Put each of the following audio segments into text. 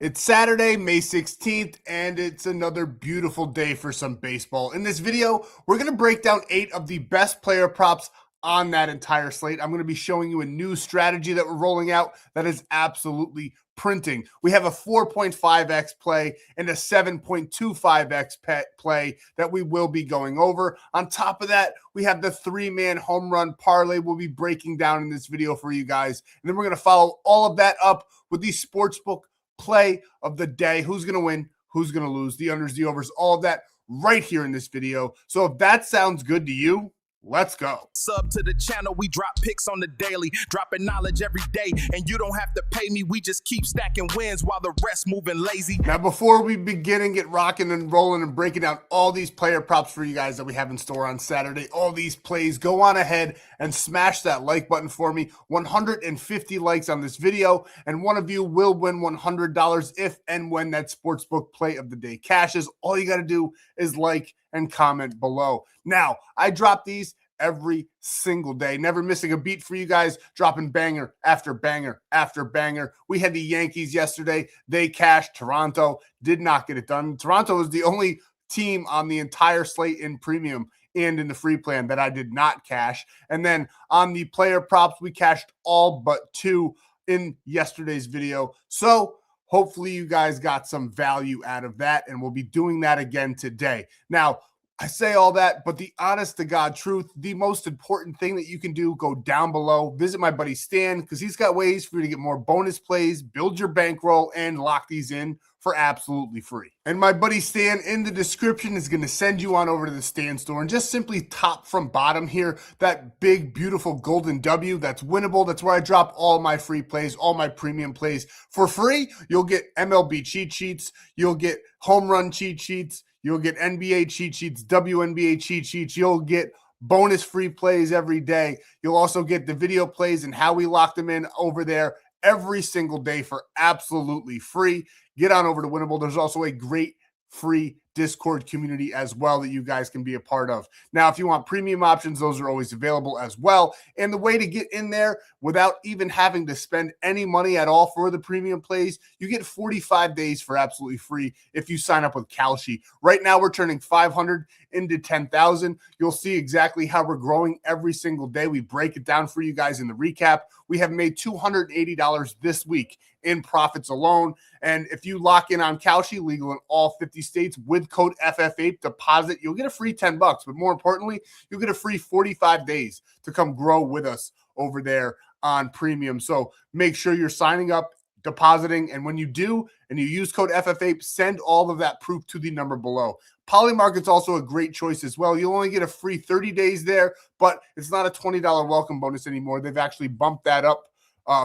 It's Saturday, May 16th, and it's another beautiful day for some baseball. In this video, we're going to break down 8 of the best player props on that entire slate. I'm going to be showing you a new strategy that we're rolling out that is absolutely printing. We have a 4.5x play and a 7.25x play that we will be going over. On top of that, we have the 3-man home run parlay we'll be breaking down in this video for you guys. And then we're going to follow all of that up with the sportsbook play of the day. Who's going to win, who's going to lose, the unders, the overs, all of that right here in this video. So if that sounds good to you, let's go. Sub to the channel, we drop picks on the daily, dropping knowledge every day, and you don't have to pay me, we just keep stacking wins while the rest moving lazy. Now before we begin and get rocking and rolling and breaking down all these player props for you guys that we have in store on Saturday, all these plays, go on ahead and smash that like button for me. 150 likes on this video, and one of you will win $100 if and when that sportsbook play of the day cashes. All you got to do is like and comment below. Now, I drop these every single day, never missing a beat for you guys, dropping banger after banger after banger. We had the Yankees yesterday. They cashed. Toronto did not get it done. Toronto was the only team on the entire slate in premium and in the free plan that I did not cash. And then on the player props, we cashed all but 2 in yesterday's video. So hopefully you guys got some value out of that, and we'll be doing that again today. Now, I say all that, but the honest to God truth, the most important thing that you can do, go down below, visit my buddy Stan, because he's got ways for you to get more bonus plays, build your bankroll, and lock these in for absolutely free. And my buddy Stan in the description is going to send you on over to the Stan.store and just simply top from bottom here, that big, beautiful golden W, that's winnable. That's where I drop all my free plays, all my premium plays for free. You'll get MLB cheat sheets. You'll get home run cheat sheets. You'll get NBA cheat sheets, WNBA cheat sheets. You'll get bonus free plays every day. You'll also get the video plays and how we lock them in over there every single day for absolutely free. Get on over to Winible. There's also a great free Discord community as well that you guys can be a part of. Now, if you want premium options, those are always available as well. And the way to get in there without even having to spend any money at all for the premium plays, you get 45 days for absolutely free if you sign up with Kalshi. Right now, we're turning 500 into 10,000. You'll see exactly how we're growing every single day. We break it down for you guys in the recap. We have made $280 this week in profits alone. And if you lock in on Kalshi, legal in all 50 states, with code FFAPE deposit, you'll get a free $10. But more importantly, you'll get a free 45 days to come grow with us over there on premium. So make sure you're signing up, depositing, and when you do and you use code FFAPE, send all of that proof to the number below. Polymarket's also a great choice as well. You'll only get a free 30 days there, but it's not a $20 welcome bonus anymore. They've actually bumped that up.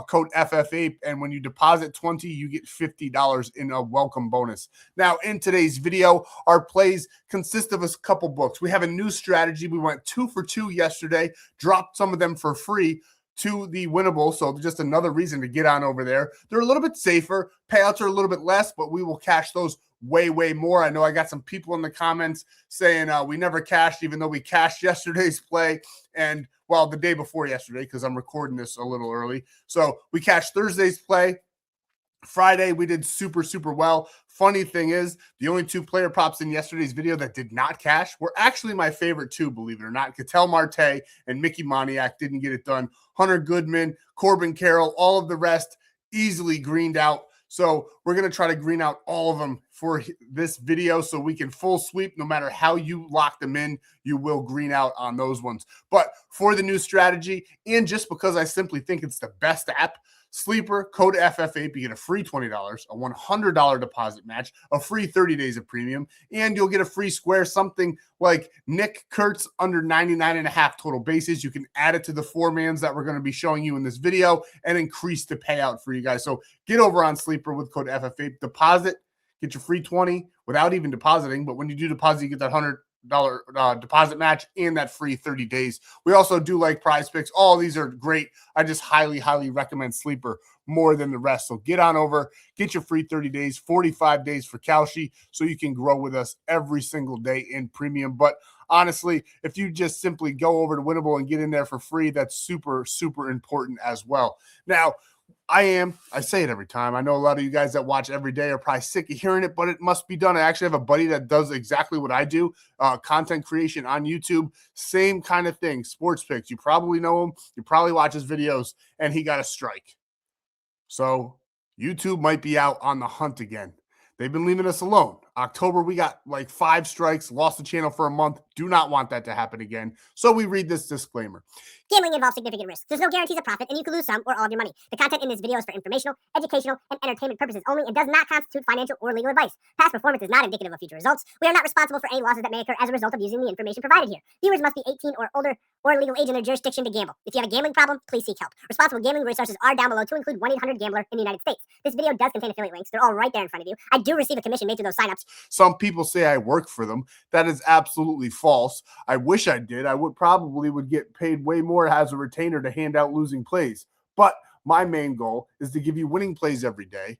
Code FFAPE, and when you deposit 20, you get $50 in a welcome bonus. Now, in today's video, our plays consist of a couple books. We have a new strategy. We went 2 for 2 yesterday, dropped some of them for free to the winnable, so just another reason to get on over there. They're a little bit safer. Payouts are a little bit less, but we will cash those way more. I know I got some people in the comments saying we never cashed, even though we cashed yesterday's play, and well, the day before yesterday, because I'm recording this a little early. So we cashed Thursday's play. Friday, we did super well. Funny thing is, the only 2 player props in yesterday's video that did not cash were actually my favorite 2, believe it or not. Ketel Marte and Mickey Moniak didn't get it done. Hunter Goodman, Corbin Carroll, all of the rest easily greened out. So we're going to try to green out all of them for this video so we can full sweep. No matter how you lock them in, you will green out on those ones. But for the new strategy, and just because I simply think it's the best app, Sleeper, code FFAPE, you get a free $20, a $100 deposit match, a free 30 days of premium, and you'll get a free square, something like Nick Kurtz under 99.5 total bases. You can add it to the 4-mans that we're going to be showing you in this video and increase the payout for you guys. So get over on Sleeper with code FFAPE, deposit, get your free 20 without even depositing. But when you do deposit, you get that $100 deposit match and that free 30 days. We also do like Prizepicks. All these are great. I just highly recommend Sleeper more than the rest. So get on over, get your free 30 days, 45 days for Kalshi, so you can grow with us every single day in premium. But honestly, if you just simply go over to Winible and get in there for free, that's super important as well. Now, I am. I say it every time. I know a lot of you guys that watch every day are probably sick of hearing it, but it must be done. I actually have a buddy that does exactly what I do, content creation on YouTube. Same kind of thing, sports picks. You probably know him. You probably watch his videos, and he got a strike. So YouTube might be out on the hunt again. They've been leaving us alone. October, we got like 5 strikes, lost the channel for a month. Do not want that to happen again. So we read this disclaimer. Gambling involves significant risks. There's no guarantees of profit, and you can lose some or all of your money. The content in this video is for informational, educational, and entertainment purposes only and does not constitute financial or legal advice. Past performance is not indicative of future results. We are not responsible for any losses that may occur as a result of using the information provided here. Viewers must be 18 or older or legal age in their jurisdiction to gamble. If you have a gambling problem, please seek help. Responsible gambling resources are down below to include 1-800-GAMBLER in the United States. This video does contain affiliate links. They're all right there in front of you. I do receive a commission made through those signups. Some people say I work for them. That is absolutely false. I wish I did. I would get paid way more as a retainer to hand out losing plays. But my main goal is to give you winning plays every day.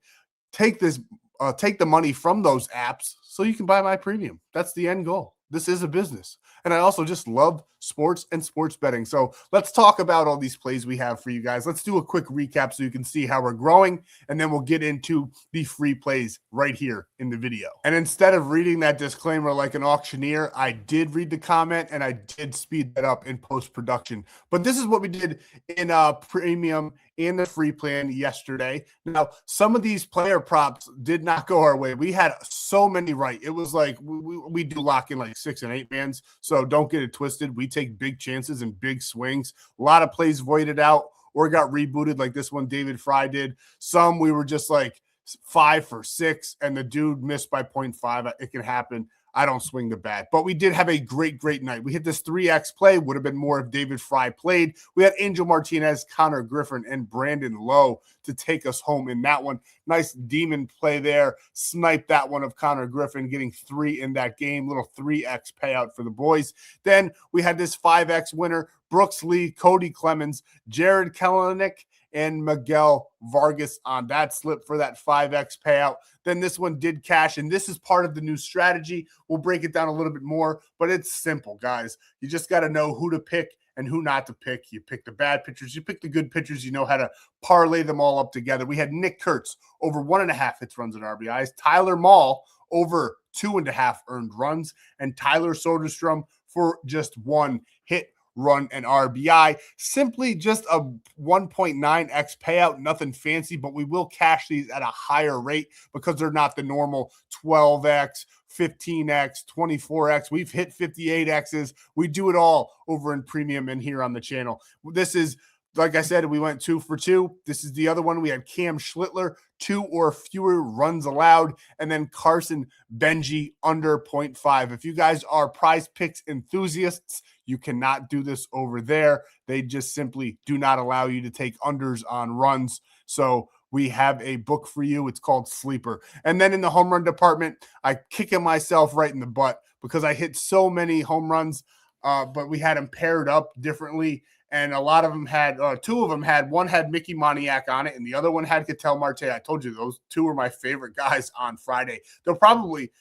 Take the money from those apps so you can buy my premium. That's the end goal. This is a business. And I also just love sports and sports betting. So let's talk about all these plays we have for you guys. Let's do a quick recap so you can see how we're growing, and then we'll get into the free plays right here in the video. And instead of reading that disclaimer like an auctioneer, I did read the comment and I did speed that up in post-production. But this is what we did in premium and the free plan yesterday. Now, some of these player props did not go our way. We had so many right. It was like we do lock in like 6 and 8 mans, so don't get it twisted. We take big chances and big swings. A lot of plays voided out or got rebooted like this one David Fry did. Some we were just like 5 for 6 and the dude missed by 0.5. It can happen. I don't swing the bat, but we did have a great night. We hit this 3X play. Would have been more if David Fry played. We had Angel Martinez, Connor Griffin, and Brandon Lowe to take us home in that one. Nice demon play there. Sniped that one of Connor Griffin, getting 3 in that game. Little 3X payout for the boys. Then we had this 5X winner, Brooks Lee, Cody Clemens, Jared Kellenick, and Miguel Vargas on that slip for that 5X payout. Then this one did cash, and this is part of the new strategy. We'll break it down a little bit more, but it's simple, guys. You just got to know who to pick and who not to pick. You pick the bad pitchers. You pick the good pitchers. You know how to parlay them all up together. We had Nick Kurtz over 1.5 hits, runs, and RBIs. Tyler Mahle over 2.5 earned runs, and Tyler Soderstrom for just 1 hit, run, and RBI. Simply just a 1.9x payout, nothing fancy, but we will cash these at a higher rate because they're not the normal 12x, 15x, 24x. We've hit 58x's. We do it all over in premium and here on the channel. This is, like I said, we went 2 for 2. This is the other one. We had Cam Schlittler, 2 or fewer runs allowed, and then Carson Benji under 0.5. If you guys are prize picks enthusiasts, you cannot do this over there. They just simply do not allow you to take unders on runs. So we have a book for you. It's called Sleeper. And then in the home run department, I kicking myself right in the butt because I hit so many home runs, but we had them paired up differently. And a lot of them had, 2 of them had, one had Mickey Moniak on it, and the other one had Ketel Marte. I told you those 2 were my favorite guys on Friday. They'll probably,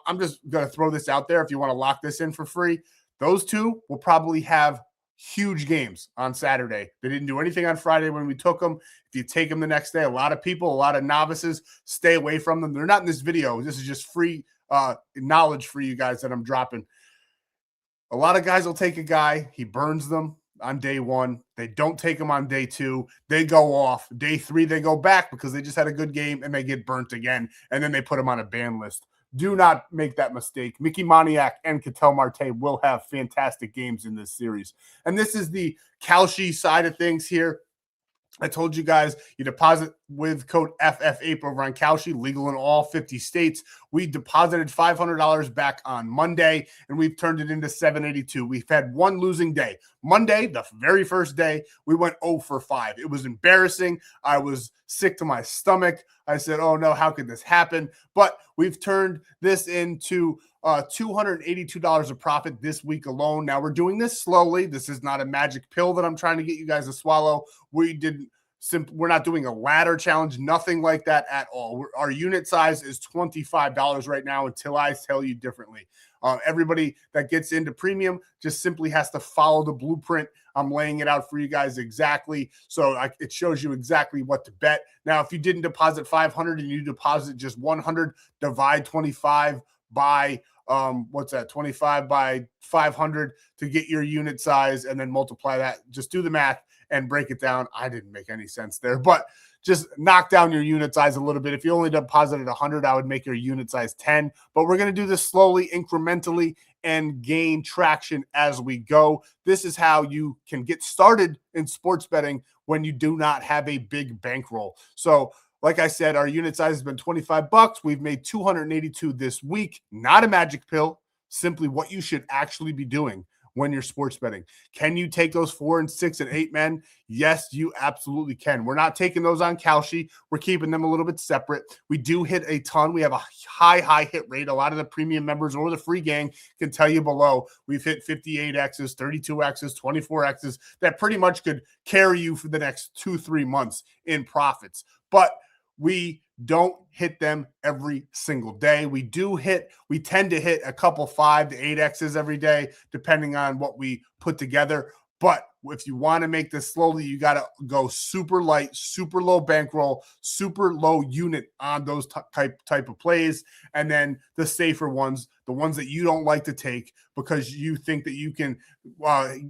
I'm just going to throw this out there if you want to lock this in for free. Those 2 will probably have huge games on Saturday. They didn't do anything on Friday when we took them. If you take them the next day, a lot of people, a lot of novices, stay away from them. They're not in this video. This is just free knowledge for you guys that I'm dropping. A lot of guys will take a guy. He burns them on day 1. They don't take them on day 2. They go off. Day 3, they go back because they just had a good game and they get burnt again. And then they put them on a ban list. Do not make that mistake. Mickey Moniak and Ketel Marte will have fantastic games in this series. And this is the Kalshi side of things here. I told you guys, you deposit with code FFAPE over on Kalshi, legal in all 50 states. We deposited $500 back on Monday, and we've turned it into $782. We've had 1 losing day. Monday, the very first day, we went 0 for 5. It was embarrassing. I was sick to my stomach. I said, oh no, how could this happen? But we've turned this into $282 of profit this week alone. Now we're doing this slowly. This is not a magic pill that I'm trying to get you guys to swallow. We're not doing a ladder challenge, nothing like that at all. Our unit size is $25 right now until I tell you differently. Everybody that gets into premium just simply has to follow the blueprint I'm laying it out for you guys exactly. So it shows you exactly what to bet. Now, if you didn't deposit 500 and you deposit just 100, divide 25 by what's that, 25 by 500 to get your unit size, and then multiply that. Just do the math and break it down. I didn't make any sense there, but just knock down your unit size a little bit. If you only deposited 100, I would make your unit size 10, but we're going to do this slowly, incrementally, and gain traction as we go. This is how you can get started in sports betting when you do not have a big bankroll. So like I said, our unit size has been $25. We've made 282 this week. Not a magic pill, simply what you should actually be doing when you're sports betting. Can you take those 4 and 6 and 8 men? Yes, you absolutely can. We're not taking those on Kalshi. We're keeping them a little bit separate. We do hit a ton. We have a high hit rate. A lot of the premium members or the free gang can tell you below. We've hit 58Xs, 32Xs, 24Xs that pretty much could carry you for the next 2-3 months in profits. But we don't hit them every single day. We tend to hit a couple 5 to 8Xs every day, depending on what we put together. But if you want to make this slowly, you got to go super light, super low bankroll, super low unit on those type of plays. And then the safer ones, the ones that you don't like to take because you think that you can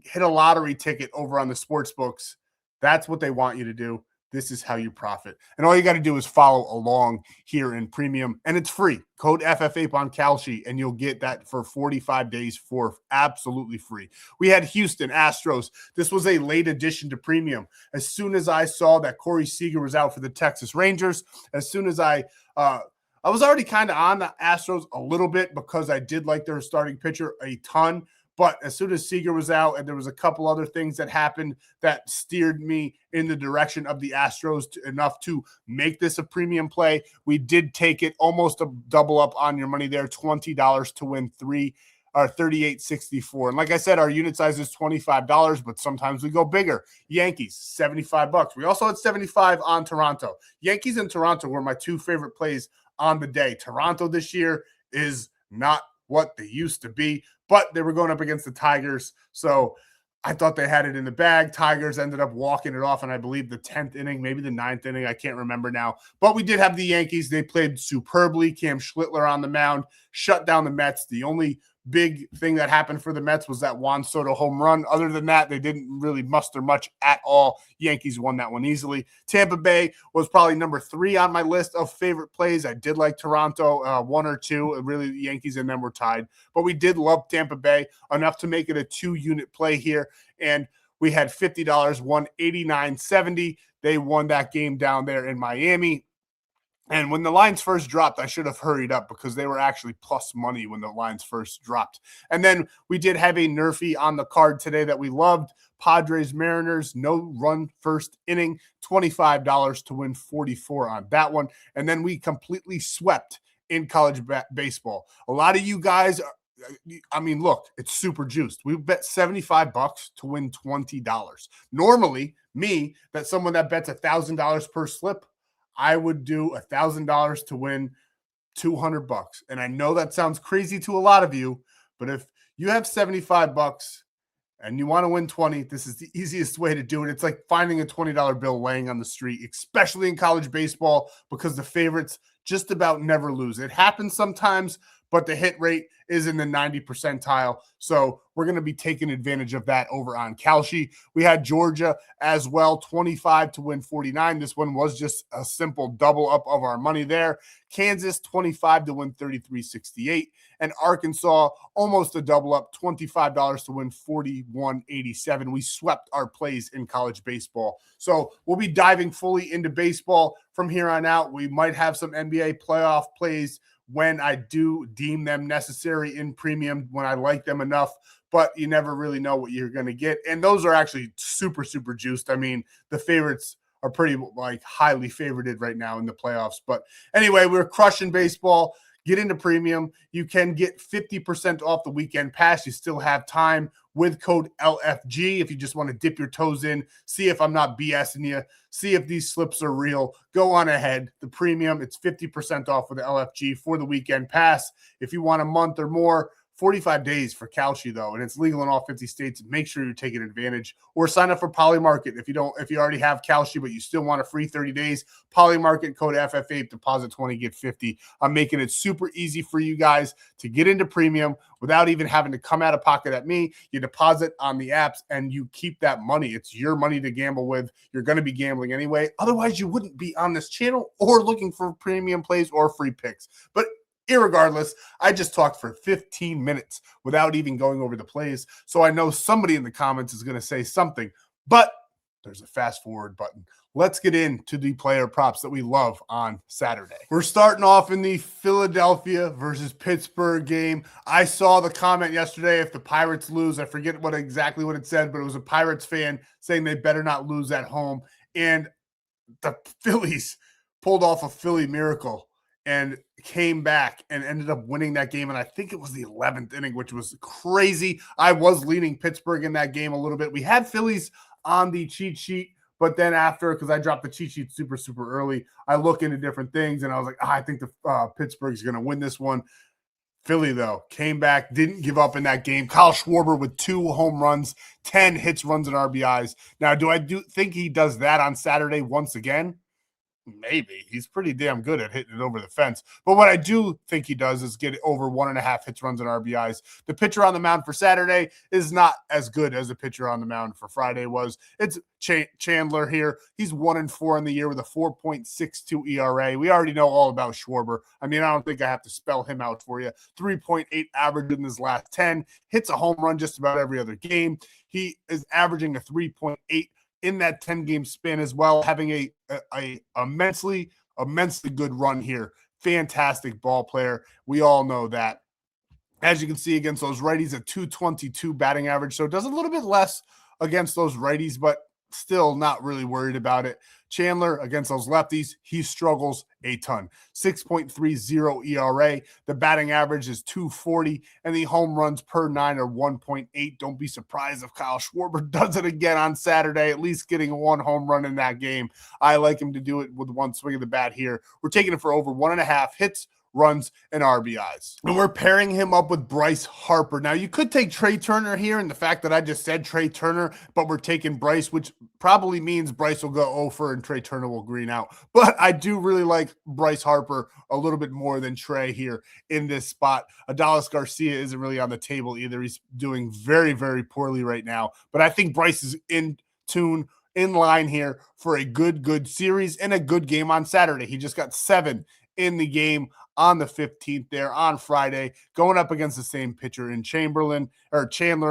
hit a lottery ticket over on the sports books. That's what they want you to do. This is how you profit. And all you got to do is follow along here in premium. And it's free. Code FFAPE on Kalshi, and you'll get that for 45 days for absolutely free. We had Houston Astros. This was a late addition to premium. As soon as I saw that Corey Seager was out for the Texas Rangers, as soon as I was already kind of on the Astros a little bit because I did like their starting pitcher a ton. But as soon as Seager was out and there was a couple other things that happened that steered me in the direction of the Astros enough to make this a premium play, we did take it almost a double up on your money there, $20 to win 38.64. And like I said, our unit size is $25, but sometimes we go bigger. Yankees, $75. We also had 75 on Toronto. Yankees and Toronto were my 2 favorite plays on the day. Toronto this year is not what they used to be, but they were going up against the Tigers, so I thought they had it in the bag. Tigers ended up walking it off in, I believe, the 10th inning, maybe the 9th inning. I can't remember now. But we did have the Yankees. They played superbly. Cam Schlittler on the mound, shut down the Mets. The only big thing that happened for the Mets was that Juan Soto home run. Other than that, they didn't really muster much at all. Yankees won that one easily. Tampa Bay was probably number 3 on my list of favorite plays. I did like Toronto, 1 or 2. Really, the Yankees and them were tied. But we did love Tampa Bay enough to make it a 2-unit play here. And we had $50, won $89.70. They won that game down there in Miami. And when the lines first dropped, I should have hurried up because they were actually plus money when the lines first dropped. And then we did have a nerfy on the card today that we loved. Padres Mariners, no run first inning, $25 to win 44 on that one. And then we completely swept in college baseball. A lot of you guys look, it's super juiced. We bet $75 to win $20. Normally, someone that bets $1,000 per slip, I would do $1,000 to win $200. And I know that sounds crazy to a lot of you, but if you have $75 and you want to win 20, this is the easiest way to do it. It's like finding a $20 bill laying on the street, especially in college baseball, because the favorites just about never lose. It happens sometimes, but the hit rate is in the 90 percentile. So we're going to be taking advantage of that over on Kalshi. We had Georgia as well, 25 to win 49. This one was just a simple double up of our money there. Kansas, 25 to win 33.68. And Arkansas, almost a double up, $25 to win 41.87. We swept our plays in college baseball. So we'll be diving fully into baseball from here on out. We might have some NBA playoff plays when I do deem them necessary in premium, when I like them enough, but you never really know what you're going to get. And those are actually super, super juiced. I mean, the favorites are pretty highly favorited right now in the playoffs. But anyway, we're crushing baseball. Get into premium. You can get 50% off the weekend pass. You still have time with code LFG if you just want to dip your toes in, see if I'm not BSing you, see if these slips are real. Go on ahead. The premium, it's 50% off with the LFG for the weekend pass. If you want a month or more 45 days for Kalshi though, and it's legal in all 50 states. Make sure you're taking advantage, or sign up for Polymarket if you already have Kalshi but you still want a free 30 days. Polymarket, code FFAPE, deposit 20, get 50. I'm making it super easy for you guys to get into premium without even having to come out of pocket at me. You deposit on the apps and you keep that money. It's your money to gamble with. You're going to be gambling anyway. Otherwise, you wouldn't be on this channel or looking for premium plays or free picks. But irregardless, I just talked for 15 minutes without even going over the plays. So I know somebody in the comments is going to say something, but there's a fast forward button. Let's get into the player props that we love on Saturday. We're starting off in the Philadelphia versus Pittsburgh game. I saw the comment yesterday, if the Pirates lose, I forget exactly what it said, but it was a Pirates fan saying they better not lose at home. And the Phillies pulled off a Philly miracle and came back and ended up winning that game. And I think it was the 11th inning, which was crazy. I was leaning Pittsburgh in that game a little bit. We had Phillies on the cheat sheet, but then after, because I dropped the cheat sheet super, super early, I look into different things, and I was like, I think the Pittsburgh's going to win this one. Philly, though, came back, didn't give up in that game. Kyle Schwarber with 2 home runs, 10 hits, runs, and RBIs. Now, do I think he does that on Saturday once again? Maybe. He's pretty damn good at hitting it over the fence. But what I do think he does is get over 1.5 hits, runs, and RBIs. The pitcher on the mound for Saturday is not as good as the pitcher on the mound for Friday was. It's Chandler here. He's 1-4 in the year with a 4.62 ERA. We already know all about Schwarber. I mean, I don't think I have to spell him out for you. 3.8 average in his last 10. Hits a home run just about every other game. He is averaging a 3.8 in that 10-game span as well, having a immensely good run here. Fantastic ball player. We all know that. As you can see against those righties, a 222 batting average. So it does a little bit less against those righties, but still not really worried about it. Chandler against those lefties, he struggles a ton. 6.30 ERA. The batting average is 240, and the home runs per 9 are 1.8. Don't be surprised if Kyle Schwarber does it again on Saturday, at least getting 1 home run in that game. I like him to do it with 1 swing of the bat here. We're taking it for over 1.5 hits, runs, and RBIs. And we're pairing him up with Bryce Harper. Now, you could take Trey Turner here, and the fact that I just said Trey Turner, but we're taking Bryce, which probably means Bryce will go over and Trey Turner will green out. But I do really like Bryce Harper a little bit more than Trey here in this spot. Adolis Garcia isn't really on the table either. He's doing very, very poorly right now. But I think Bryce is in tune, in line here for a good series and a good game on Saturday. He just got 7 in the game on the 15th there on Friday, going up against the same pitcher in Chandler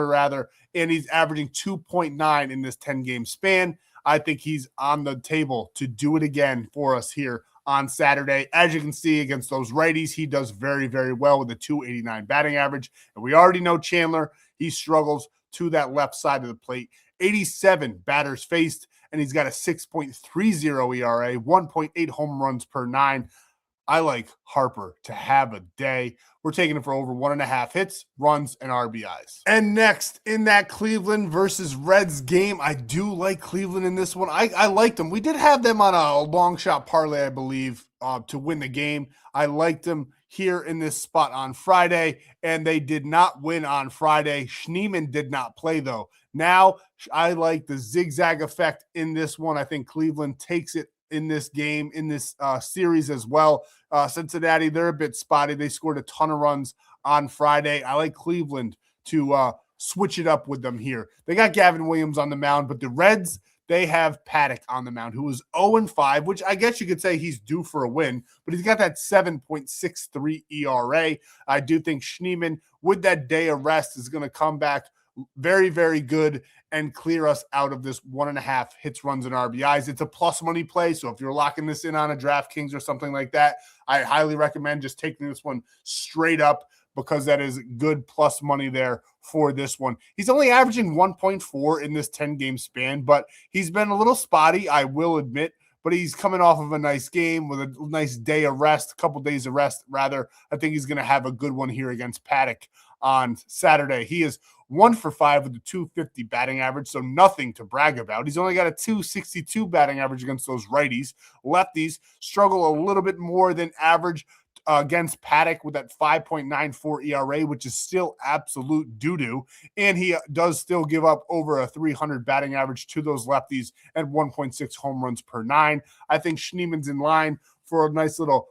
rather, and he's averaging 2.9 in this 10-game span. I think he's on the table to do it again for us here on Saturday. As you can see against those righties, he does very, very well with a 289 batting average, and we already know Chandler, he struggles to that left side of the plate. 87 batters faced, and he's got a 6.30 ERA, 1.8 home runs per 9. I like Harper to have a day. We're taking it for over 1.5 hits, runs, and RBIs. And next, in that Cleveland versus Reds game, I do like Cleveland in this one. I liked them. We did have them on a long shot parlay, I believe, to win the game. I liked them here in this spot on Friday, and they did not win on Friday. Schneemann did not play, though. Now, I like the zigzag effect in this one. I think Cleveland takes it in this game, in this series as well. Cincinnati, they're a bit spotty. They scored a ton of runs on Friday. I like Cleveland to switch it up with them here. They got Gavin Williams on the mound, but the Reds, they have Paddock on the mound, who is 0-5, which I guess you could say he's due for a win, but he's got that 7.63 ERA. I do think Schneemann, with that day of rest, is going to come back very, very good and clear us out of this 1.5 hits, runs, and RBIs. It's a plus money play, so if you're locking this in on a DraftKings or something like that, I highly recommend just taking this one straight up, because that is good plus money there for this one. He's only averaging 1.4 in this 10-game span, but he's been a little spotty, I will admit, but he's coming off of a nice game with a nice day of rest, a couple days of rest, rather. I think he's going to have a good one here against Paddock on Saturday. He is 1 for 5 with a 250 batting average, so nothing to brag about. He's only got a 262 batting average against those righties. Lefties struggle a little bit more than average against Paddock with that 5.94 ERA, which is still absolute doo-doo. And he does still give up over a 300 batting average to those lefties and 1.6 home runs per 9. I think Schneeman's in line for a nice little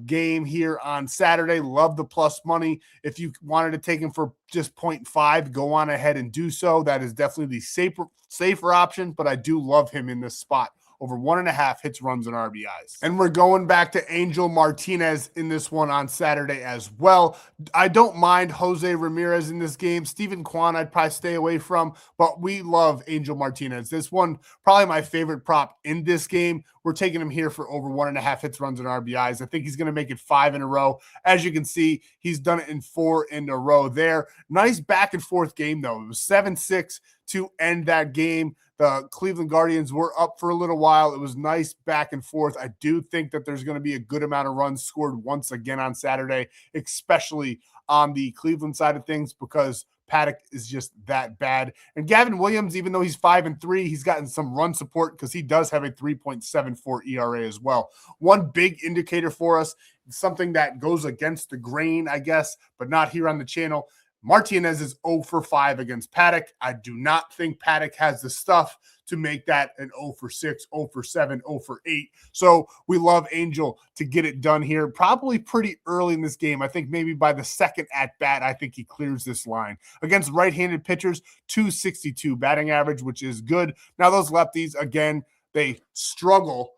game here on Saturday. Love the plus money. If you wanted to take him for just 0.5, go on ahead and do so. That is definitely the safer option, but I do love him in this spot. Over 1.5 hits, runs, and RBIs. And we're going back to Angel Martinez in this one on Saturday as well. I don't mind Jose Ramirez in this game. Steven Kwan I'd probably stay away from, but we love Angel Martinez. This one, probably my favorite prop in this game. We're taking him here for over 1.5 hits, runs, and RBIs. I think he's going to make it 5 in a row. As you can see, he's done it in 4 in a row there. Nice back and forth game, though. It was 7-6 to end that game. The Cleveland Guardians were up for a little while. It was nice back and forth. I do think that there's going to be a good amount of runs scored once again on Saturday, especially on the Cleveland side of things, because Paddock is just that bad. And Gavin Williams, even though he's 5-3, he's gotten some run support because he does have a 3.74 ERA as well. One big indicator for us, something that goes against the grain, I guess, but not here on the channel. Martinez is 0 for 5 against Paddock. I do not think Paddock has the stuff to make that an 0 for 6, 0 for 7, 0 for 8. So we love Angel to get it done here, probably pretty early in this game. I think maybe by the second at bat, I think he clears this line. Against right-handed pitchers, 262 batting average, which is good. Now those lefties, again, they struggle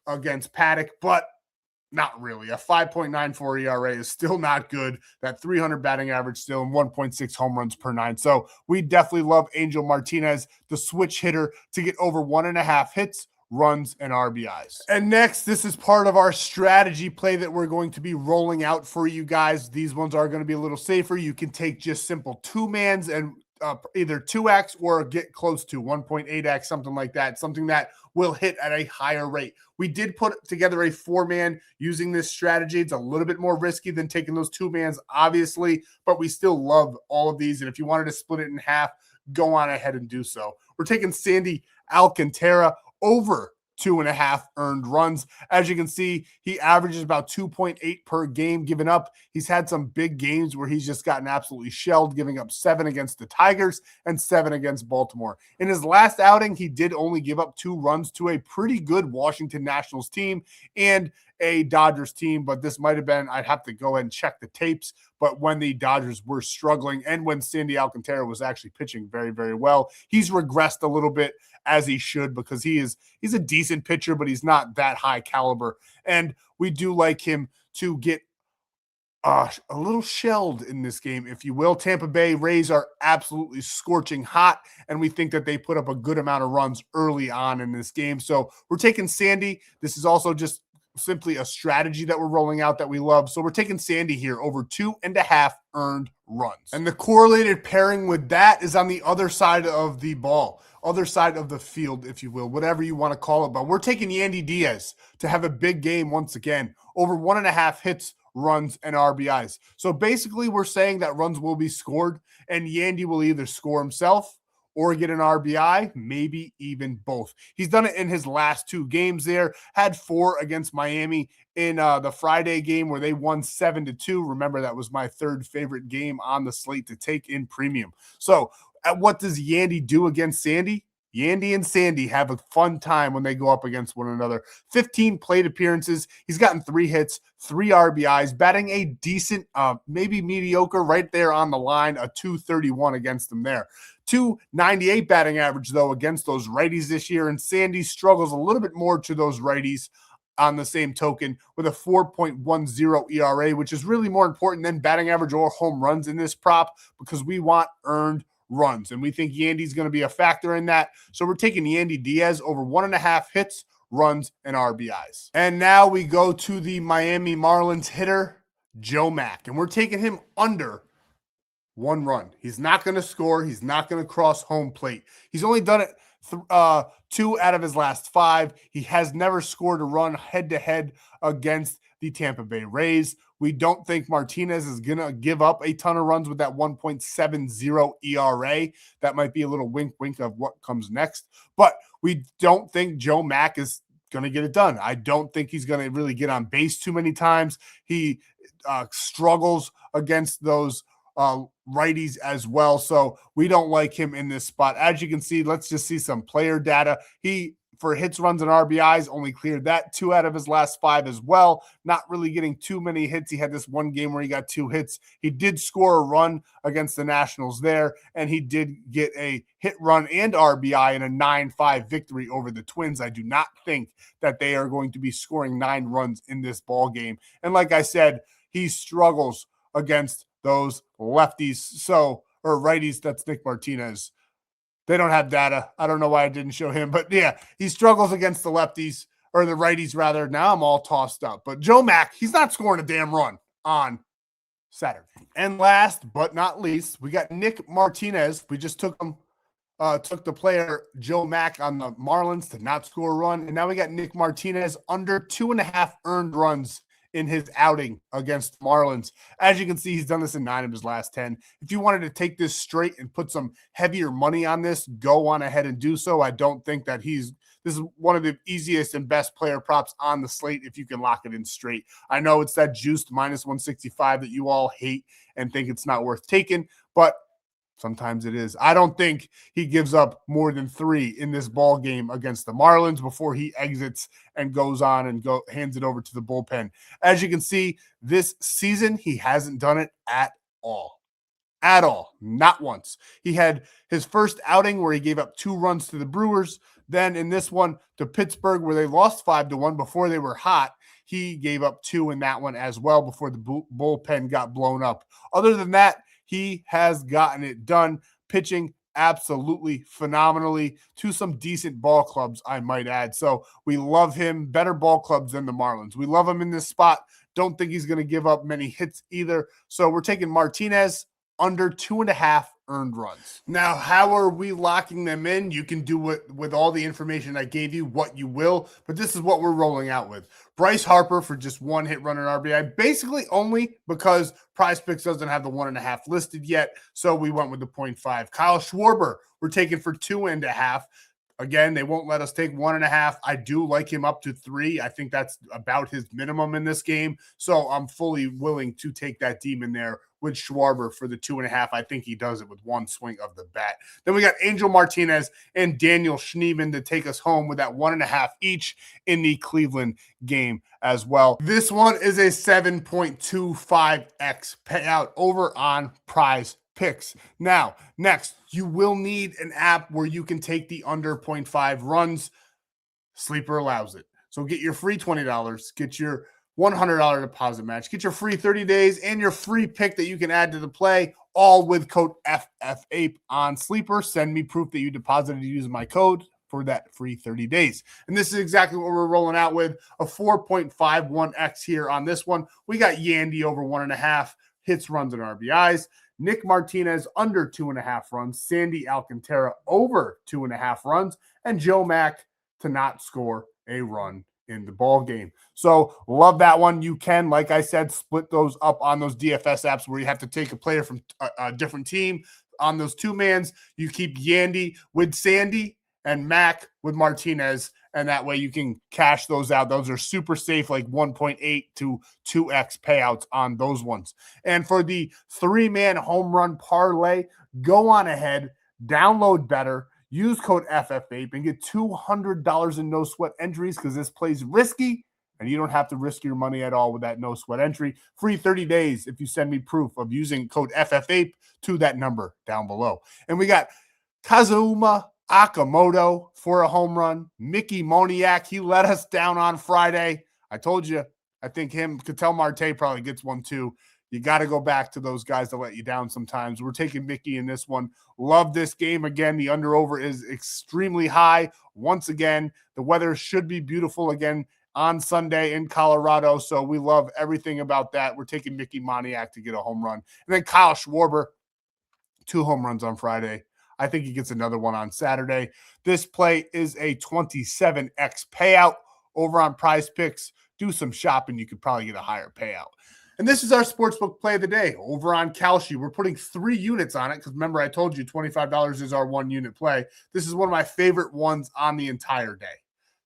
against Paddock, but not really. A 5.94 ERA is still not good. That 300 batting average still and 1.6 home runs per 9. So we definitely love Angel Martinez, the switch hitter, to get over 1.5 hits, runs, and RBIs. And next, this is part of our strategy play that we're going to be rolling out for you guys. These ones are going to be a little safer. You can take just simple 2-mans and either 2x or get close to 1.8x, something like that, something that will hit at a higher rate. We did put together a 4-man using this strategy. It's a little bit more risky than taking those 2-mans, obviously, but we still love all of these. And if you wanted to split it in half, go on ahead and do so. We're taking Sandy Alcantara over 2.5 earned runs. As you can see, he averages about 2.8 per game given up. He's had some big games where he's just gotten absolutely shelled, giving up 7 against the Tigers and 7 against Baltimore. In his last outing, he did only give up 2 runs to a pretty good Washington Nationals team and a Dodgers team, but this might have been, I'd have to go ahead and check the tapes, but when the Dodgers were struggling and when Sandy Alcantara was actually pitching very, very well. He's regressed a little bit, as he should, because he's a decent pitcher, but he's not that high caliber. And we do like him to get a little shelled in this game, if you will. Tampa Bay Rays are absolutely scorching hot, and we think that they put up a good amount of runs early on in this game. So we're taking Sandy. This is also just simply a strategy that we're rolling out that we love. So we're taking Sandy here over 2.5 earned runs. And the correlated pairing with that is on the other side of the ball, other side of the field, if you will, whatever you want to call it. But we're taking Yandy Diaz to have a big game once again, over 1.5 hits, runs, and RBIs. So basically we're saying that runs will be scored and Yandy will either score himself or get an RBI, maybe even both. He's done it in his last 2 games there, had 4 against Miami in the Friday game where they won 7-2. Remember, that was my 3rd favorite game on the slate to take in premium. So what does Yandy do against Sandy? Yandy and Sandy have a fun time when they go up against one another. 15 plate appearances. He's gotten 3 hits, 3 RBIs, batting a decent, maybe mediocre, right there on the line, a 231 against them there. 298 batting average, though, against those righties this year, and Sandy struggles a little bit more to those righties on the same token with a 4.10 ERA, which is really more important than batting average or home runs in this prop because we want earned runs, and we think Yandy's going to be a factor in that. So we're taking Yandy Diaz over 1.5 hits, runs, and RBIs. And now we go to the Miami Marlins hitter, Joe Mack, and we're taking him under 1 run. He's not going to score. He's not going to cross home plate. He's only done it 2 out of his last 5. He has never scored a run head-to-head against the Tampa Bay Rays. We don't think Martinez is going to give up a ton of runs with that 1.70 ERA. That might be a little wink-wink of what comes next. But we don't think Joe Mack is going to get it done. I don't think he's going to really get on base too many times. He struggles against those righties as well. So we don't like him in this spot. As you can see, let's just see some player data. He, for hits, runs, and RBIs, only cleared that 2 out of his last 5 as well. Not really getting too many hits. He had this one game where he got 2 hits. He did score a run against the Nationals there, and he did get a hit, run, and RBI in a 9-5 victory over the Twins. I do not think that they are going to be scoring 9 runs in this ball game. And like I said, he struggles against those lefties, or righties. That's Nick Martinez. They don't have data. I don't know why I didn't show him, but yeah, he struggles against the lefties, or the righties rather. Now I'm all tossed up. But Joe Mack, he's not scoring a damn run on Saturday. And last but not least, we got Nick Martinez. We just took him, took the player Joe Mack on the Marlins to not score a run. And now we got Nick Martinez under 2.5 earned runs in his outing against Marlins. As you can see, he's done this in 9 of his last 10. If you wanted to take this straight and put some heavier money on this, go on ahead and do so. I don't think that this is one of the easiest and best player props on the slate if you can lock it in straight. I know it's that juiced -165 that you all hate and think it's not worth taking, but sometimes it is. I don't think he gives up more than 3 in this ball game against the Marlins before he exits and goes on and hands it over to the bullpen. As you can see, this season, he hasn't done it at all. At all. Not once. He had his first outing where he gave up 2 runs to the Brewers. Then in this one to Pittsburgh, where they lost 5-1 before they were hot, he gave up 2 in that one as well before the bullpen got blown up. Other than that, he has gotten it done, pitching absolutely phenomenally to some decent ball clubs, I might add. So we love him. Better ball clubs than the Marlins. We love him in this spot. Don't think he's going to give up many hits either. So we're taking Martinez under 2.5 earned runs. Now, how are we locking them in? You can do it with all the information I gave you, what you will, but this is what we're rolling out with. Bryce Harper for just 1 hit, run, and RBI, basically only because Prizepicks doesn't have the 1.5 listed yet, so we went with the 0.5. Kyle Schwarber, we're taking for 2.5. Again, they won't let us take 1.5. I do like him up to 3. I think that's about his minimum in this game, so I'm fully willing to take that demon there with Schwarber for the 2.5. I think he does it with 1 swing of the bat. Then we got Angel Martinez and Daniel Schneeman to take us home with that 1.5 each in the Cleveland game as well. This one is a 7.25x payout over on Prizepicks. Now, next, you will need an app where you can take the under 0.5 runs. Sleeper allows it. So get your free $20, get your $100 deposit match, get your free 30 days, and your free pick that you can add to the play, all with code FFAPE on Sleeper. Send me proof that you deposited using my code for that free 30 days. And this is exactly what we're rolling out with, a 4.51x here on this one. We got Yandy over 1.5 hits, runs, and RBIs. Nick Martinez under 2.5 runs. Sandy Alcantara over 2.5 runs. And Joe Mack to not score a run in the ball game. So love that one. You can, like I said, split those up on those DFS apps where you have to take a player from a different team. On those 2-mans, you keep Yandy with Sandy and Mac with Martinez, and that way you can cash those out. Those are super safe, like 1.8 to 2x payouts on those ones. And for the 3-man home run parlay, go on ahead, download Betr, use code FFAPE, and get $200 in no sweat entries because this plays risky, and you don't have to risk your money at all with that no sweat entry. Free 30 days if you send me proof of using code FFAPE to that number down below. And we got Kazuma Akamoto for a home run. Mickey Moniak, he let us down on Friday. I told you, I think Ketel Marte probably gets one too. You got to go back to those guys that let you down sometimes. We're taking Mickey in this one. Love this game. Again, the under-over is extremely high. Once again, the weather should be beautiful again on Sunday in Colorado, so we love everything about that. We're taking Mickey Moniak to get a home run. And then Kyle Schwarber, 2 home runs on Friday. I think he gets another one on Saturday. This play is a 27x payout over on Prizepicks. Do some shopping. You could probably get a higher payout. And this is our sportsbook play of the day over on Kalshi. We're putting 3 units on it because remember I told you $25 is our 1 unit play. This is one of my favorite ones on the entire day.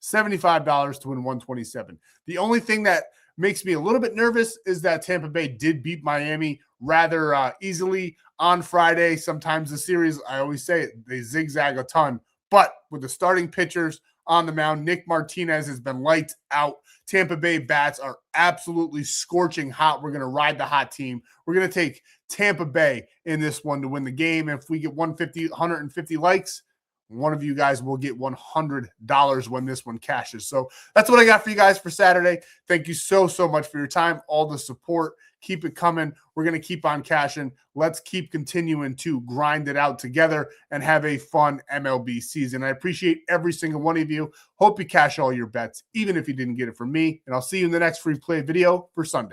$75 to win 127. The only thing that makes me a little bit nervous is that Tampa Bay did beat Miami rather easily on Friday. Sometimes the series, I always say it, they zigzag a ton. But with the starting pitchers on the mound, Nick Martinez has been lights out. Tampa Bay bats are absolutely scorching hot. We're going to ride the hot team. We're going to take Tampa Bay in this one to win the game. If we get 150 likes, one of you guys will get $100 when this one cashes. So that's what I got for you guys for Saturday. Thank you so much for your time, all the support. Keep it coming. We're going to keep on cashing. Let's keep continuing to grind it out together and have a fun MLB season. I appreciate every single one of you. Hope you cash all your bets, even if you didn't get it from me. And I'll see you in the next free play video for Sunday.